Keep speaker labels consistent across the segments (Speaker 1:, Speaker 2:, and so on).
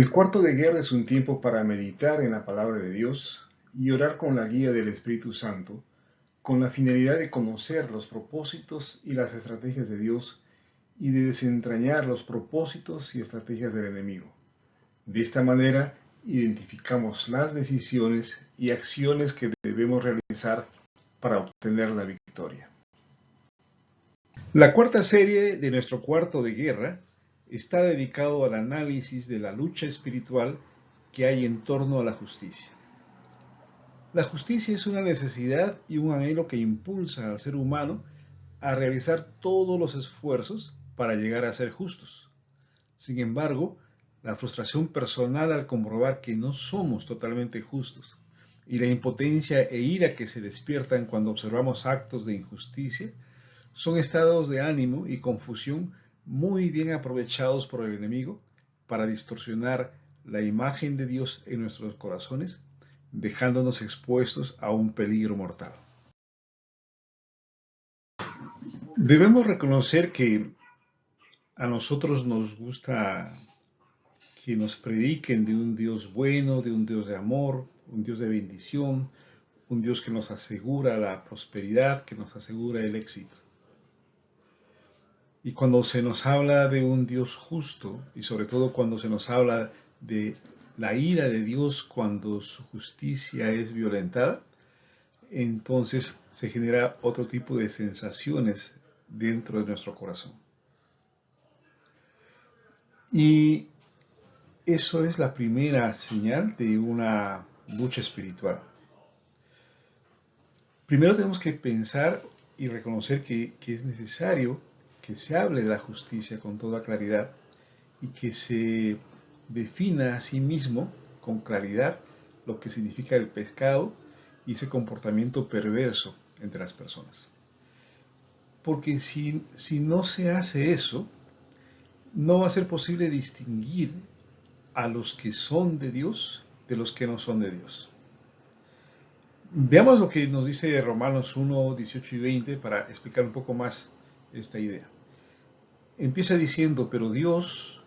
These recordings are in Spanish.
Speaker 1: El cuarto de guerra es un tiempo para meditar en la palabra de Dios y orar con la guía del Espíritu Santo, con la finalidad de conocer los propósitos y las estrategias de Dios y de desentrañar los propósitos y estrategias del enemigo. De esta manera, identificamos las decisiones y acciones que debemos realizar para obtener la victoria. La cuarta serie de nuestro cuarto de guerra está dedicado al análisis de la lucha espiritual que hay en torno a la justicia. La justicia es una necesidad y un anhelo que impulsa al ser humano a realizar todos los esfuerzos para llegar a ser justos. Sin embargo, la frustración personal al comprobar que no somos totalmente justos y la impotencia e ira que se despiertan cuando observamos actos de injusticia son estados de ánimo y confusión muy bien aprovechados por el enemigo para distorsionar la imagen de Dios en nuestros corazones, dejándonos expuestos a un peligro mortal. Debemos reconocer que a nosotros nos gusta que nos prediquen de un Dios bueno, de un Dios de amor, un Dios de bendición, un Dios que nos asegura la prosperidad, que nos asegura el éxito. Y cuando se nos habla de un Dios justo, y sobre todo cuando se nos habla de la ira de Dios cuando su justicia es violentada, entonces se genera otro tipo de sensaciones dentro de nuestro corazón. Y eso es la primera señal de una lucha espiritual. Primero tenemos que pensar y reconocer que es necesario que se hable de la justicia con toda claridad y que se defina a sí mismo con claridad lo que significa el pecado y ese comportamiento perverso entre las personas. Porque si no se hace eso, no va a ser posible distinguir a los que son de Dios de los que no son de Dios. Veamos lo que nos dice Romanos 1, 18 y 20 para explicar un poco más esta idea. Empieza diciendo, pero Dios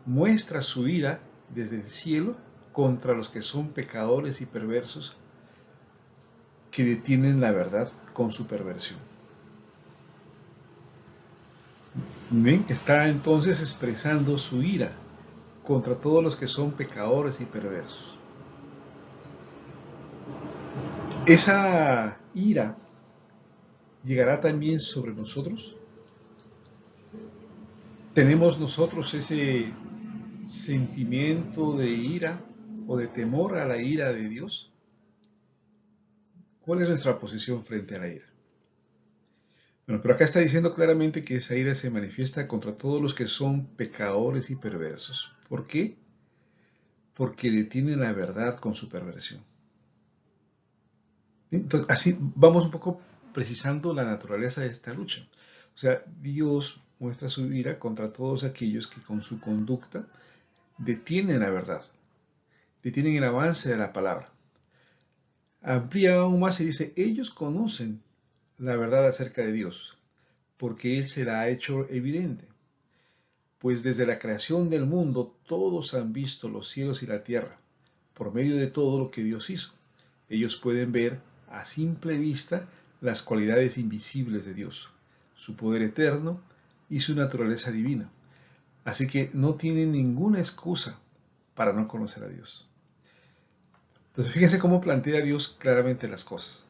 Speaker 1: muestra su ira desde el cielo contra los que son pecadores y perversos que detienen la verdad con su perversión. ¿Ven? Está entonces expresando su ira contra todos los que son pecadores y perversos. Esa ira llegará también sobre nosotros. ¿Tenemos nosotros ese sentimiento de ira o de temor a la ira de Dios? ¿Cuál es nuestra posición frente a la ira? Bueno, pero acá está diciendo claramente que esa ira se manifiesta contra todos los que son pecadores y perversos. ¿Por qué? Porque detienen la verdad con su perversión. Entonces, así vamos un poco precisando la naturaleza de esta lucha. O sea, Dios muestra su ira contra todos aquellos que con su conducta detienen la verdad, detienen el avance de la palabra. Amplía aún más y dice, ellos conocen la verdad acerca de Dios, porque Él se la ha hecho evidente. Pues desde la creación del mundo todos han visto los cielos y la tierra, por medio de todo lo que Dios hizo. Ellos pueden ver a simple vista las cualidades invisibles de Dios, su poder eterno y su naturaleza divina. Así que no tienen ninguna excusa para no conocer a Dios. Entonces fíjense cómo plantea Dios claramente las cosas.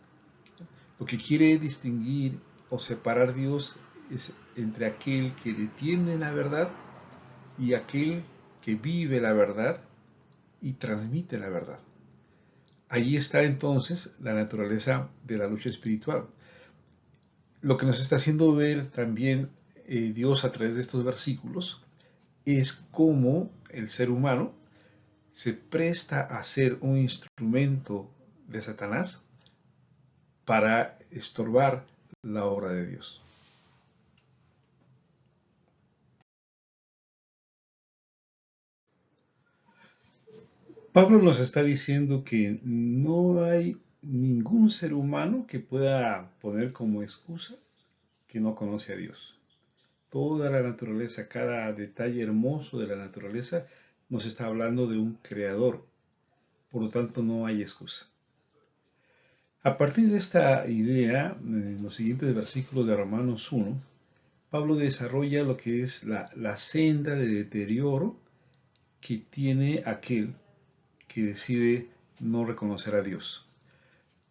Speaker 1: Lo que quiere distinguir o separar Dios es entre aquel que detiene la verdad y aquel que vive la verdad y transmite la verdad. Allí está entonces la naturaleza de la lucha espiritual. Lo que nos está haciendo ver también Dios a través de estos versículos es cómo el ser humano se presta a ser un instrumento de Satanás para estorbar la obra de Dios. Pablo nos está diciendo que no hay ningún ser humano que pueda poner como excusa que no conoce a Dios. Toda la naturaleza, cada detalle hermoso de la naturaleza nos está hablando de un creador. Por lo tanto, no hay excusa. A partir de esta idea, en los siguientes versículos de Romanos 1, Pablo desarrolla lo que es la senda de deterioro que tiene aquel que decide no reconocer a Dios.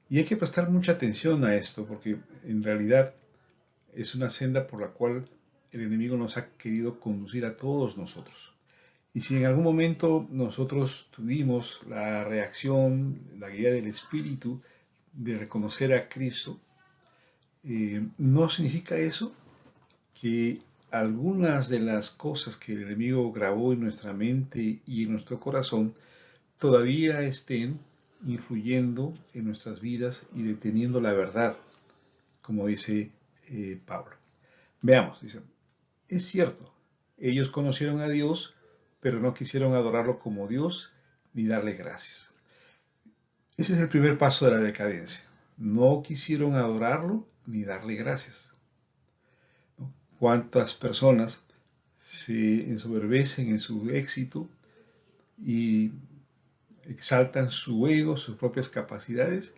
Speaker 1: Y hay que prestar mucha atención a esto, porque en realidad es una senda por la cual el enemigo nos ha querido conducir a todos nosotros. Y si en algún momento nosotros tuvimos la reacción, la guía del Espíritu de reconocer a Cristo, no significa eso que algunas de las cosas que el enemigo grabó en nuestra mente y en nuestro corazón todavía estén influyendo en nuestras vidas y deteniendo la verdad, como dice Pablo. Veamos, dice, es cierto, ellos conocieron a Dios, pero no quisieron adorarlo como Dios ni darle gracias. Ese es el primer paso de la decadencia. No quisieron adorarlo ni darle gracias. ¿No? ¿Cuántas personas se ensoberbecen en su éxito y exaltan su ego, sus propias capacidades,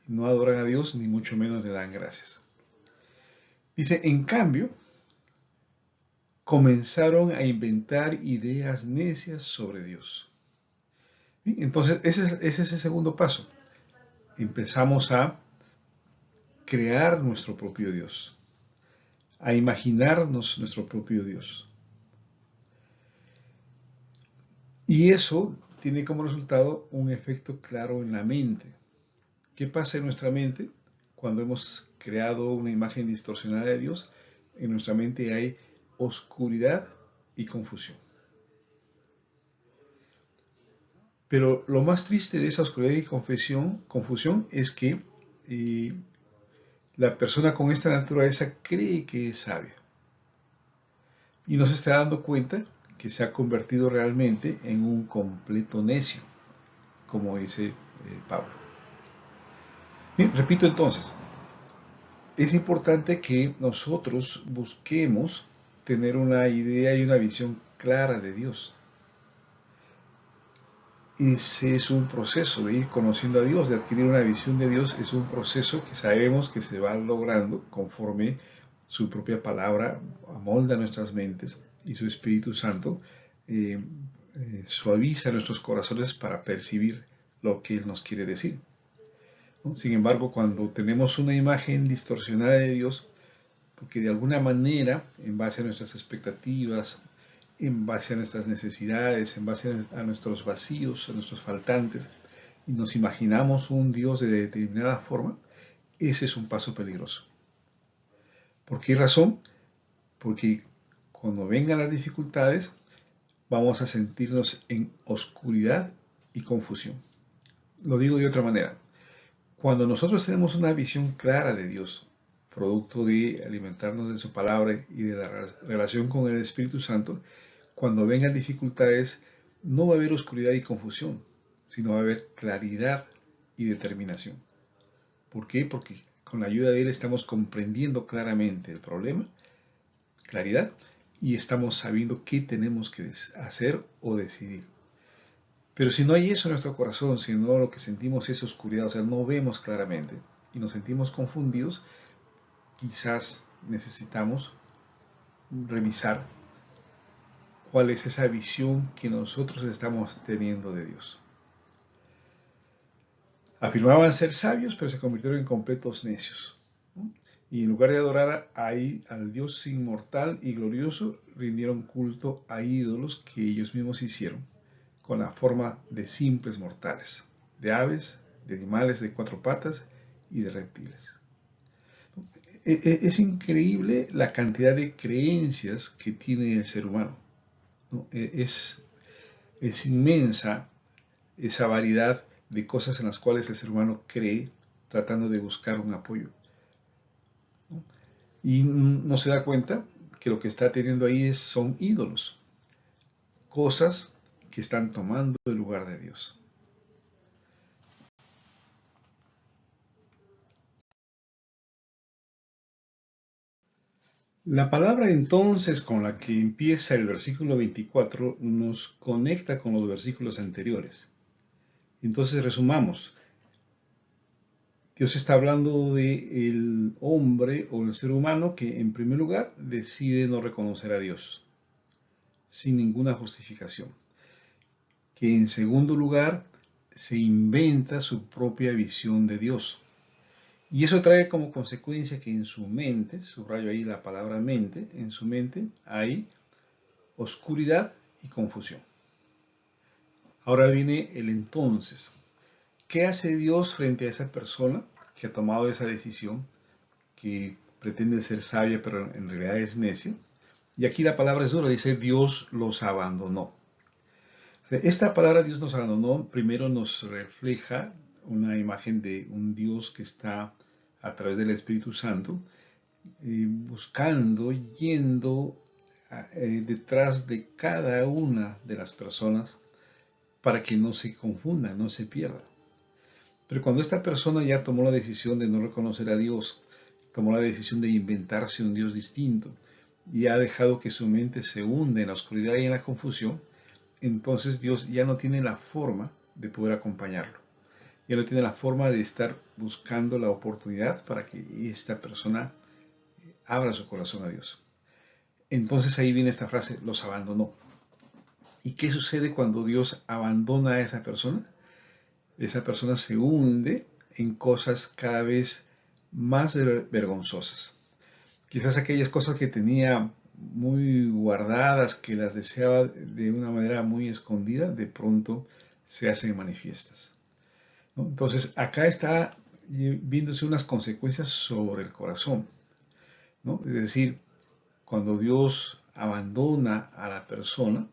Speaker 1: y no adoran a Dios ni mucho menos le dan gracias? Dice, en cambio, comenzaron a inventar ideas necias sobre Dios. Entonces, ese es el segundo paso. Empezamos a crear nuestro propio Dios, a imaginarnos nuestro propio Dios. Y eso tiene como resultado un efecto claro en la mente. ¿Qué pasa en nuestra mente cuando hemos creado una imagen distorsionada de Dios? En nuestra mente hay oscuridad y confusión. Pero lo más triste de esa oscuridad y confusión es que la persona con esta naturaleza cree que es sabia y no se está dando cuenta que se ha convertido realmente en un completo necio, como dice Pablo. Bien, repito entonces, es importante que nosotros busquemos tener una idea y una visión clara de Dios. Ese es un proceso de ir conociendo a Dios, de adquirir una visión de Dios, es un proceso que sabemos que se va logrando conforme su propia palabra amolda nuestras mentes y su Espíritu Santo suaviza nuestros corazones para percibir lo que Él nos quiere decir. ¿No? Sin embargo, cuando tenemos una imagen distorsionada de Dios, porque de alguna manera, en base a nuestras expectativas, en base a nuestras necesidades, en base a nuestros vacíos, a nuestros faltantes, y nos imaginamos un Dios de determinada forma, ese es un paso peligroso. ¿Por qué razón? Porque cuando vengan las dificultades, vamos a sentirnos en oscuridad y confusión. Lo digo de otra manera. Cuando nosotros tenemos una visión clara de Dios, producto de alimentarnos de su palabra y de la relación con el Espíritu Santo, cuando vengan dificultades, no va a haber oscuridad y confusión, sino va a haber claridad y determinación. ¿Por qué? Porque con la ayuda de Él estamos comprendiendo claramente el problema, claridad, y estamos sabiendo qué tenemos que hacer o decidir. Pero si no hay eso en nuestro corazón, si no lo que sentimos es oscuridad, o sea, no vemos claramente y nos sentimos confundidos, quizás necesitamos revisar cuál es esa visión que nosotros estamos teniendo de Dios. Afirmaban ser sabios, pero se convirtieron en completos necios. Y en lugar de adorar al Dios inmortal y glorioso, rindieron culto a ídolos que ellos mismos hicieron, con la forma de simples mortales, de aves, de animales de 4 patas y de reptiles. Es increíble la cantidad de creencias que tiene el ser humano, ¿no? Es inmensa esa variedad de cosas en las cuales el ser humano cree tratando de buscar un apoyo, ¿no? Y no se da cuenta que lo que está teniendo ahí son ídolos, cosas que están tomando el lugar de Dios. La palabra entonces con la que empieza el versículo 24 nos conecta con los versículos anteriores. Entonces resumamos. Dios está hablando del hombre o el ser humano que en primer lugar decide no reconocer a Dios sin ninguna justificación. Que en segundo lugar se inventa su propia visión de Dios. Y eso trae como consecuencia que en su mente, subrayo ahí la palabra mente, en su mente hay oscuridad y confusión. Ahora viene el entonces. ¿Qué hace Dios frente a esa persona que ha tomado esa decisión, que pretende ser sabia pero en realidad es necia? Y aquí la palabra es dura, dice Dios los abandonó. Esta palabra Dios nos abandonó primero nos refleja una imagen de un Dios que está a través del Espíritu Santo buscando, yendo detrás de cada una de las personas para que no se confunda, no se pierda. Pero cuando esta persona ya tomó la decisión de no reconocer a Dios, tomó la decisión de inventarse un Dios distinto y ha dejado que su mente se hunde en la oscuridad y en la confusión, entonces Dios ya no tiene la forma de poder acompañarlo. Ya no tiene la forma de estar buscando la oportunidad para que esta persona abra su corazón a Dios. Entonces ahí viene esta frase, los abandonó. ¿Y qué sucede cuando Dios abandona a esa persona? Esa persona se hunde en cosas cada vez más vergonzosas. Quizás aquellas cosas que tenía muy guardadas, que las deseaba de una manera muy escondida, de pronto se hacen manifiestas, ¿no? Entonces acá está viéndose unas consecuencias sobre el corazón, ¿no? Es decir, cuando Dios abandona a la persona,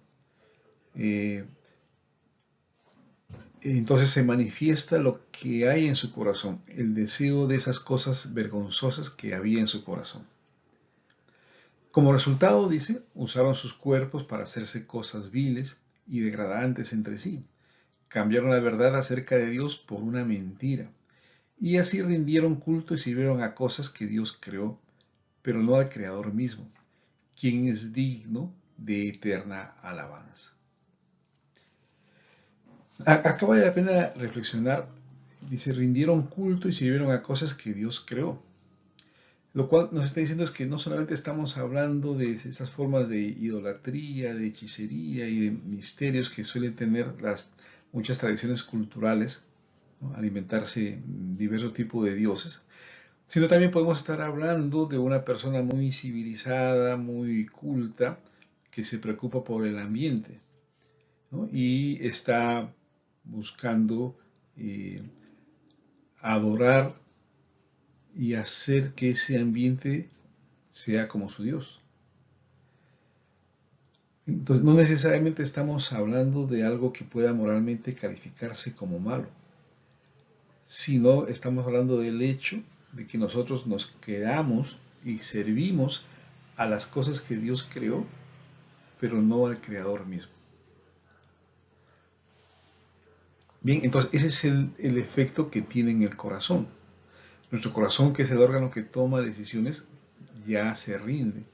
Speaker 1: entonces se manifiesta lo que hay en su corazón, el deseo de esas cosas vergonzosas que había en su corazón. Como resultado, dice, usaron sus cuerpos para hacerse cosas viles y degradantes entre sí. Cambiaron la verdad acerca de Dios por una mentira. Y así rindieron culto y sirvieron a cosas que Dios creó, pero no al Creador mismo, quien es digno de eterna alabanza. Acá vale la pena reflexionar. Dice, rindieron culto y sirvieron a cosas que Dios creó. Lo cual nos está diciendo es que no solamente estamos hablando de esas formas de idolatría, de hechicería y de misterios que suelen tener muchas tradiciones culturales, ¿no? Alimentarse diversos tipos de dioses, sino también podemos estar hablando de una persona muy civilizada, muy culta, que se preocupa por el ambiente, ¿no? Y está buscando adorar y hacer que ese ambiente sea como su Dios. Entonces, no necesariamente estamos hablando de algo que pueda moralmente calificarse como malo, sino estamos hablando del hecho de que nosotros nos quedamos y servimos a las cosas que Dios creó, pero no al Creador mismo. Bien, entonces ese es el efecto que tiene en el corazón. Nuestro corazón, que es el órgano que toma decisiones, ya se rinde.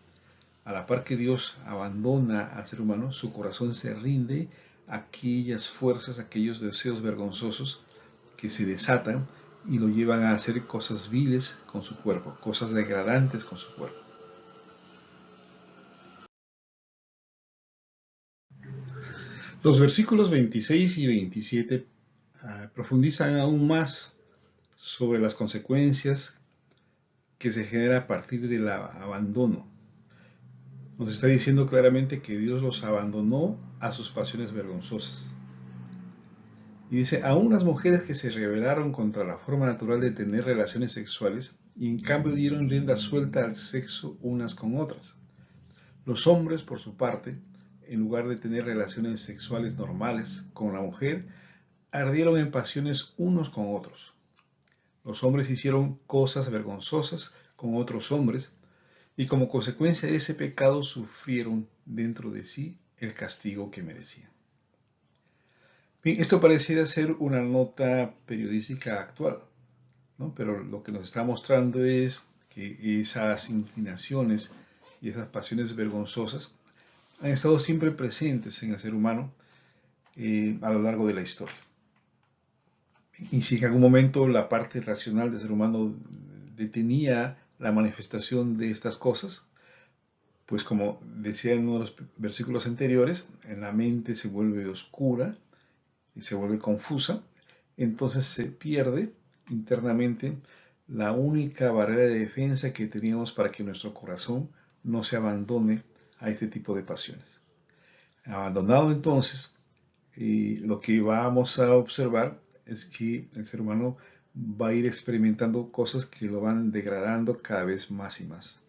Speaker 1: A la par que Dios abandona al ser humano, su corazón se rinde a aquellas fuerzas, aquellos deseos vergonzosos que se desatan y lo llevan a hacer cosas viles con su cuerpo, cosas degradantes con su cuerpo. Los versículos 26 y 27 profundizan aún más sobre las consecuencias que se genera a partir del abandono. Nos está diciendo claramente que Dios los abandonó a sus pasiones vergonzosas. Y dice, aún las mujeres que se rebelaron contra la forma natural de tener relaciones sexuales y en cambio dieron rienda suelta al sexo unas con otras. Los hombres, por su parte, en lugar de tener relaciones sexuales normales con la mujer, ardieron en pasiones unos con otros. Los hombres hicieron cosas vergonzosas con otros hombres y como consecuencia de ese pecado sufrieron dentro de sí el castigo que merecían. Bien, esto pareciera ser una nota periodística actual, ¿no? Pero lo que nos está mostrando es que esas inclinaciones y esas pasiones vergonzosas han estado siempre presentes en el ser humano a lo largo de la historia. Y si en algún momento la parte racional del ser humano detenía la manifestación de estas cosas, pues como decía en uno de los versículos anteriores, en la mente se vuelve oscura y se vuelve confusa, entonces se pierde internamente la única barrera de defensa que teníamos para que nuestro corazón no se abandone a este tipo de pasiones. Abandonado entonces, lo que vamos a observar es que el ser humano va a ir experimentando cosas que lo van degradando cada vez más y más.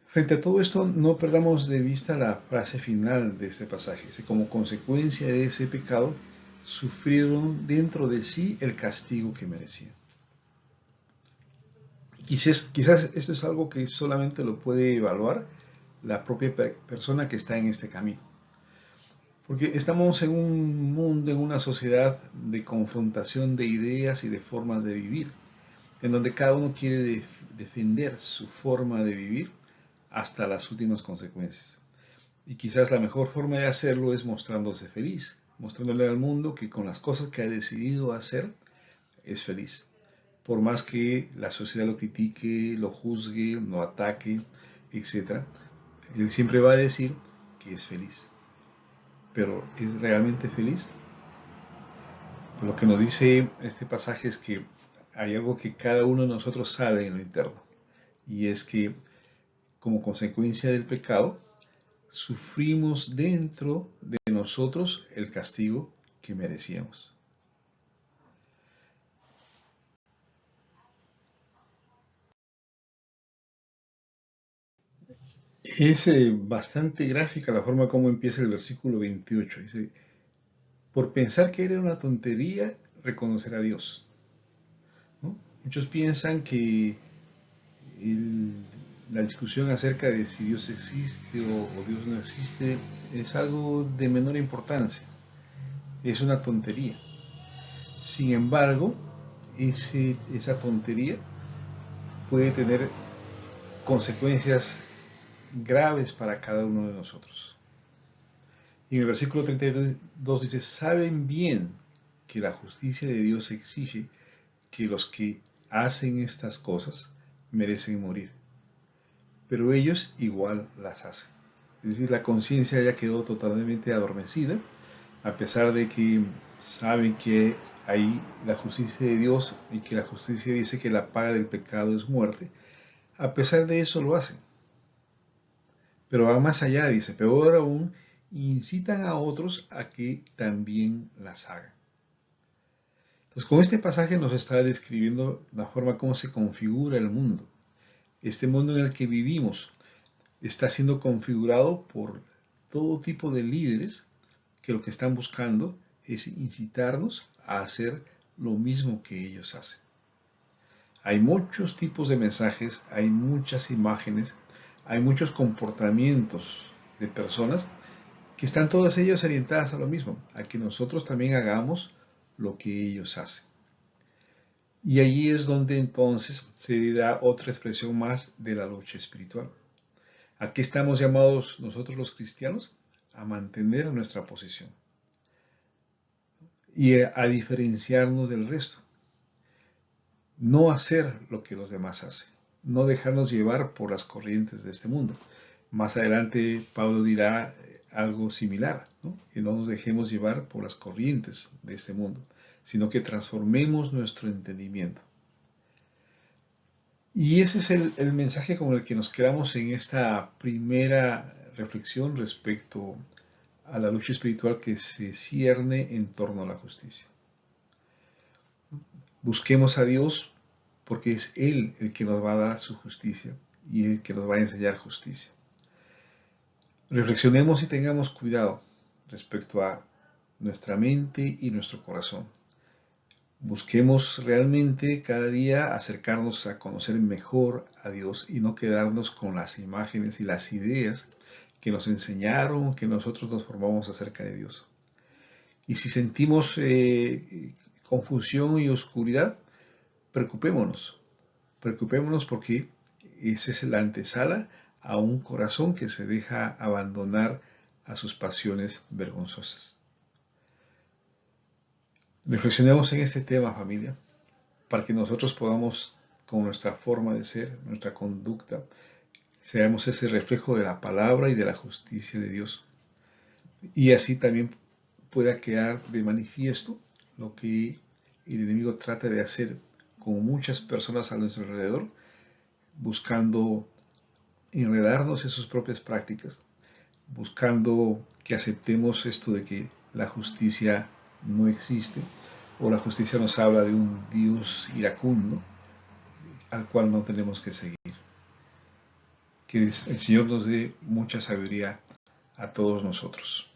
Speaker 1: Frente a todo esto, no perdamos de vista la frase final de este pasaje. Dice, como consecuencia de ese pecado, sufrieron dentro de sí el castigo que merecían. Quizás esto es algo que solamente lo puede evaluar la propia persona que está en este camino. Porque estamos en un mundo, en una sociedad de confrontación de ideas y de formas de vivir, en donde cada uno quiere defender su forma de vivir hasta las últimas consecuencias. Y quizás la mejor forma de hacerlo es mostrándose feliz, mostrándole al mundo que con las cosas que ha decidido hacer es feliz. Por más que la sociedad lo critique, lo juzgue, lo ataque, etc., él siempre va a decir que es feliz. Pero ¿es realmente feliz? Pues lo que nos dice este pasaje es que hay algo que cada uno de nosotros sabe en lo interno, y es que como consecuencia del pecado, sufrimos dentro de nosotros el castigo que merecíamos. Es bastante gráfica la forma como empieza el versículo 28. Dice, por pensar que era una tontería reconocer a Dios, ¿no? Muchos piensan que el, la discusión acerca de si Dios existe o Dios no existe es algo de menor importancia, es una tontería. Sin embargo, esa tontería puede tener consecuencias graves para cada uno de nosotros. Y en el versículo 32 dice, saben bien que la justicia de Dios exige que los que hacen estas cosas merecen morir, pero ellos igual las hacen. Es decir, la conciencia ya quedó totalmente adormecida, a pesar de que saben que hay la justicia de Dios y que la justicia dice que la paga del pecado es muerte. A pesar de eso lo hacen. Pero va más allá, dice, peor aún, incitan a otros a que también las hagan. Entonces, con este pasaje nos está describiendo la forma como se configura el mundo. Este mundo en el que vivimos está siendo configurado por todo tipo de líderes que lo que están buscando es incitarnos a hacer lo mismo que ellos hacen. Hay muchos tipos de mensajes, hay muchas imágenes, hay muchos comportamientos de personas que están todas ellas orientadas a lo mismo, a que nosotros también hagamos lo que ellos hacen. Y allí es donde entonces se da otra expresión más de la lucha espiritual. ¿A qué estamos llamados nosotros los cristianos? A mantener nuestra posición y a diferenciarnos del resto. No hacer lo que los demás hacen, no dejarnos llevar por las corrientes de este mundo. Más adelante Pablo dirá algo similar, ¿no? Que no nos dejemos llevar por las corrientes de este mundo, sino que transformemos nuestro entendimiento. Y ese es el mensaje con el que nos quedamos en esta primera reflexión respecto a la lucha espiritual que se cierne en torno a la justicia. Busquemos a Dios porque es Él el que nos va a dar su justicia y el que nos va a enseñar justicia. Reflexionemos y tengamos cuidado respecto a nuestra mente y nuestro corazón. Busquemos realmente cada día acercarnos a conocer mejor a Dios y no quedarnos con las imágenes y las ideas que nos enseñaron, que nosotros nos formamos acerca de Dios. Y si sentimos confusión y oscuridad, preocupémonos porque esa es la antesala a un corazón que se deja abandonar a sus pasiones vergonzosas. Reflexionemos en este tema, familia, para que nosotros podamos, con nuestra forma de ser, nuestra conducta, seamos ese reflejo de la palabra y de la justicia de Dios. Y así también pueda quedar de manifiesto lo que el enemigo trata de hacer con muchas personas a nuestro alrededor, buscando enredarnos en sus propias prácticas, buscando que aceptemos esto de que la justicia no existe, o la justicia nos habla de un Dios iracundo al cual no tenemos que seguir. Que el Señor nos dé mucha sabiduría a todos nosotros.